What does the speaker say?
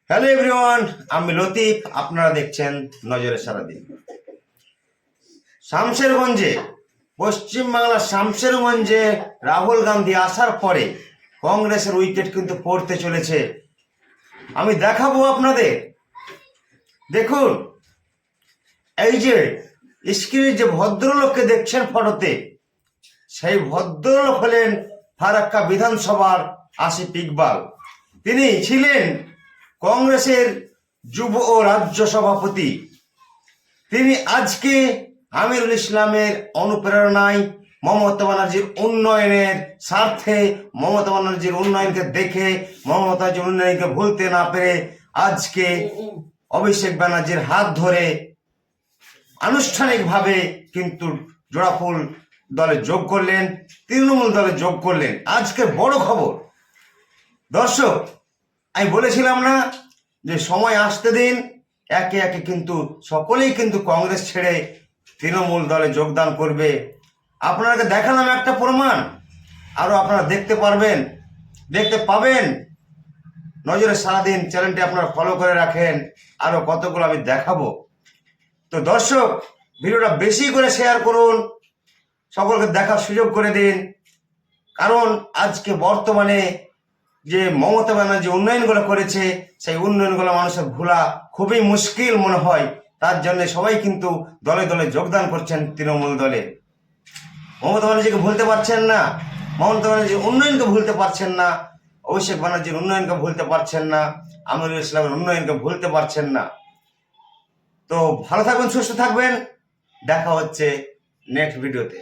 Hello everyone, আমি লতিফ। আপনারা দেখছেন নজরে সারাদিন। শামশেরগঞ্জে, পশ্চিমবাংলার শামশেরগঞ্জে রাহুল গান্ধী আসার পরে কংগ্রেসের উইকেট কিন্তু পড়তে চলেছে। আমি দেখাবো আপনাদের। দেখুন, এই যে স্ক্রিনে যে ভদ্রলোককে দেখছেন ফটোতে, সেই ভদ্রলোক হলেন ফারাক্কা বিধানসভার আসিফ ইকবাল। তিনি ছিলেন কংগ্রেসের যুব ও রাজ্য সভাপতি। তিনি আজকে আমিরুল ইসলামের অনুপ্রেরণায় মমতা ব্যানার্জির উন্নয়নের স্বার্থে, মমতা ব্যানার্জির উন্নয়নকে দেখে, মমতা ব্যানার্জির উন্নয়নকে ভুলতে না পেরে আজকে অভিষেক ব্যানার্জির হাত ধরে আনুষ্ঠানিকভাবে কিন্তু জোড়াফুল দলে যোগ করলেন, তৃণমূল দলে যোগ করলেন। আজকে বড় খবর দর্শক, আমি বলেছিলাম না যে সময় আসতে দিন, একে একে কিন্তু সকলেই কিন্তু কংগ্রেস ছেড়ে তৃণমূল দলে যোগদান করবে। আপনাকে দেখালাম একটা প্রমাণ, আরও আপনারা দেখতে পাবেন। নজরে সারাদিন চ্যানেলটি আপনারা ফলো করে রাখেন, আরও কতগুলো আমি দেখাবো। তো দর্শক, ভিডিওটা বেশি করে শেয়ার করুন, সকলকে দেখার সুযোগ করে দিন। কারণ আজকে বর্তমানে যে মমতা ব্যানার্জি উন্নয়নগুলো করেছে, সেই উন্নয়নগুলো মানুষের ভোলা খুবই মুশকিল মনে হয়। তার জন্য সবাই কিন্তু দলে দলে যোগদান করছেন তৃণমূল দলে। মমতা ব্যানার্জিকে ভুলতে পারছেন না, মমতা ব্যানার্জির উন্নয়নকে ভুলতে পারছেন না, অভিষেক ব্যানার্জির উন্নয়নকে ভুলতে পারছেন না, আমিরুল ইসলামের উন্নয়নকে ভুলতে পারছেন না। তো ভালো থাকবেন, সুস্থ থাকবেন, দেখা হচ্ছে নেক্সট ভিডিওতে।